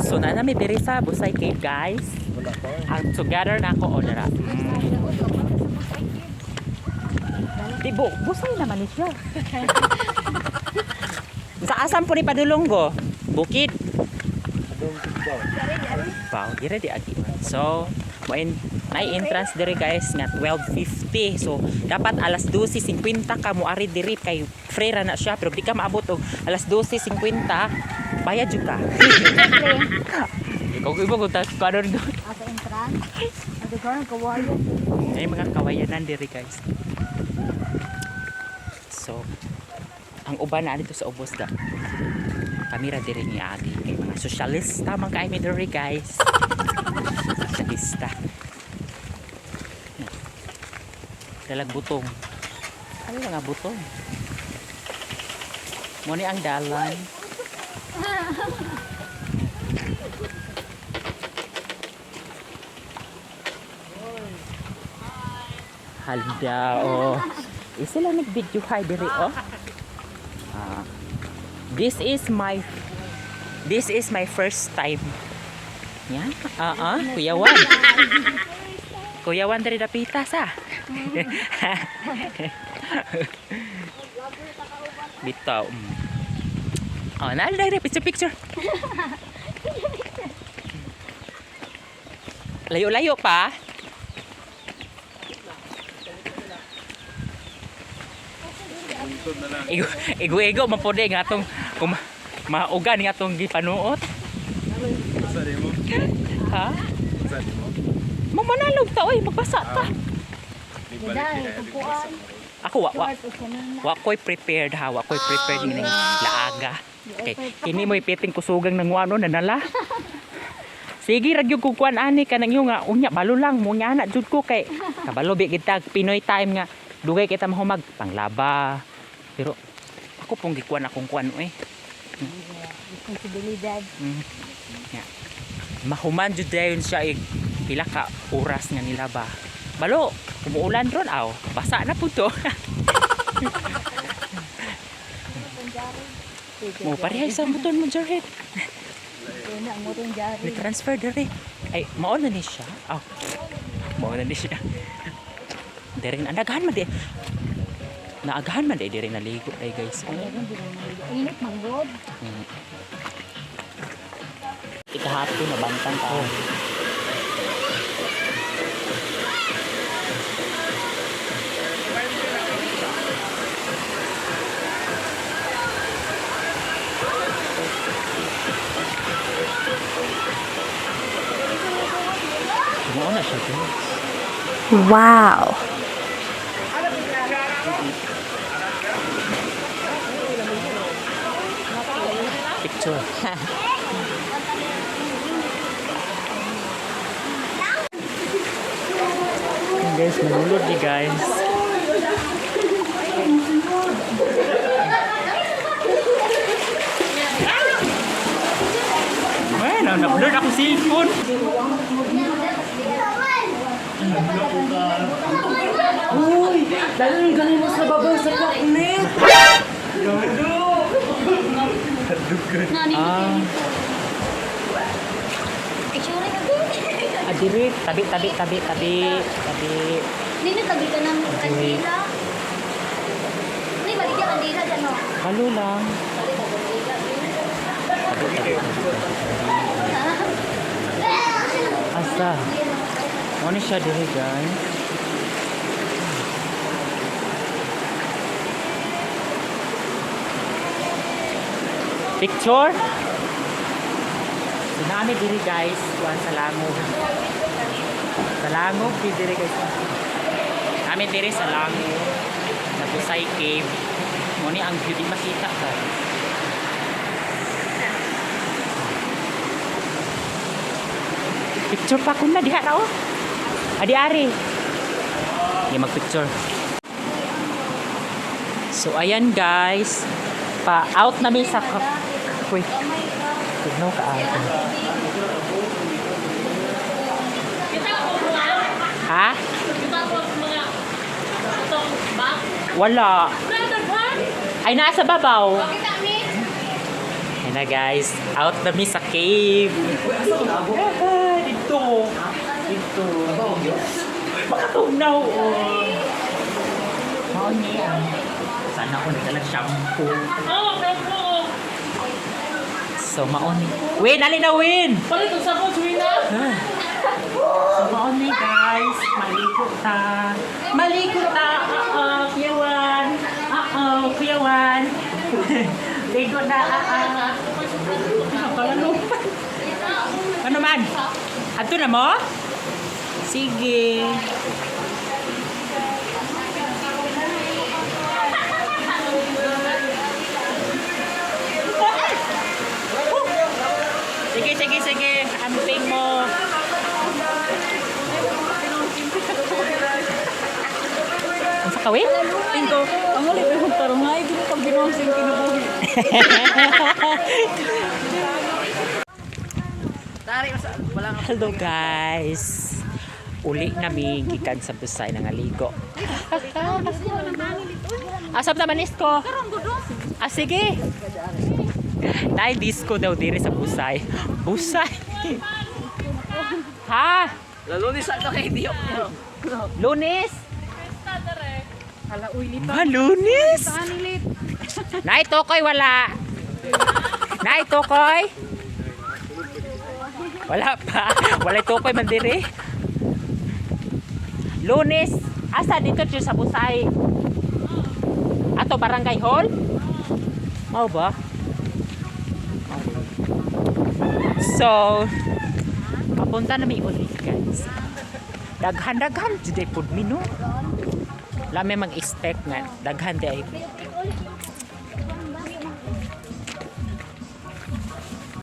So na namin diri sa Busay Cave guys. Ang together na ako o dara. Tibo, Busay naman ni siya. Sa asam po ni Padulonggo? Bukid. Wow, dire di agi. So, may entrance dire guys nga 12:50. So, dapat alas 12:50 ka mo ari dire kay free ra na siya pero di ka maabot og alas 12:50 bayad jud ka. Ikaw ibo ko tas kanon do. Sa entrance. Ado karon kawayan. Ay mga kawayanan dire guys. So, ang uban na dito sa ubos da. Kamera dire ni agi kay mga sosyalista man kay mi dire guys. Sosyalista. Dalag butong. Ano mga butong? Mo ni ang dalan. Halda oh. Sila nag-video hi dire oh. This is my first time. Yan. Kuya Wan. Kuya Wan dari dapitas ah. Bitaw. Oh, naalala picture. Layo-layo pa. Igo mapode nga atong maugan nga atong gipanuot. Ha? Mamanalog ta oy, magbasa ta. Ako wa ko'y prepared ha, wa ko'y prepared ni laaga. Okay, kini mo ipiting kusugang nang ano nanala. Sige ra gyud ko kuan ani kanang iyo nga unya balo lang mo nya na jud ko kay kabalo bi kita Pinoy time nga dugay kita mahumag panglaba. Pero ako pong gikuan akong kuan eh. Responsibilidad. Yeah. Mahuman jud dayon siya pila ka oras nga nila ba. Balo, umuulan ron aw. Basa na pud to. Mo pareha sa buton mo Jarhead. Na mo ron jari. May transfer dire. Ay, mao na ni siya. Aw. Mao na ni siya. Dire na daghan man di. Naagahan man dire naligo ay guys. Init man god. Ikahapo na bangtang ka. Mo na siya guys. Wow. Picture. Guys, manulod ni guys. Bueno, na-upload ako cellphone. Uy, dahil galing mo sa babang sa paknet. Adiri, tabi. Nino tabi ka ng kandila. Ni balik ka kandila dyan o. Halo lang. Asa? Ano siya diri guys? Picture? Sinami diri guys, kuan sa langog. Sa langog diri guys. Amin diri sa langog. Sa Busay Cave. Mo ni ang view di makita guys. Picture pa ko na diha ra oh. Adi-ari. Di mag-picture. So ayan guys. Pa-out na mi sa Uy. Tignaw ka ako. Ha? Wala. Ay nasa babaw. Ay Na guys, out na mi sa cave. Dito. Dito. Makatunaw. Mao niya. Sana ko nagdala shampoo. So maoni. Win, alin na win. Palit ang sabon, Swina! So maoni guys, maligo ta. Maligo ta. Kuyawan. Kuyawan. Ligo na. Ano man? Ato na mo? Sige. Sige. Amping mo. Ang sa kawin? Tingko, ang ulit yung tarong nga, hindi mo pag ginoong sing kinubuhi. Hello guys. Uli nami gikan sa Busay ng aligo. Asap naman isko. Sige. Nay disco daw diri sa Busay. Busay. Ha? Lalunis sa kay Diyo. Lunes? Hala, uy, lito. Lunes? Anilit. Nay Tokoy wala. Nay Tokoy? Wala pa. Wala Tokoy man diri. Lunes, asa dito siya sa Busay? Ato barangay hall? Mau ba? So, papunta na may ulit guys. Daghan-daghan jud pud mi no. Lami mag-expect nga daghan day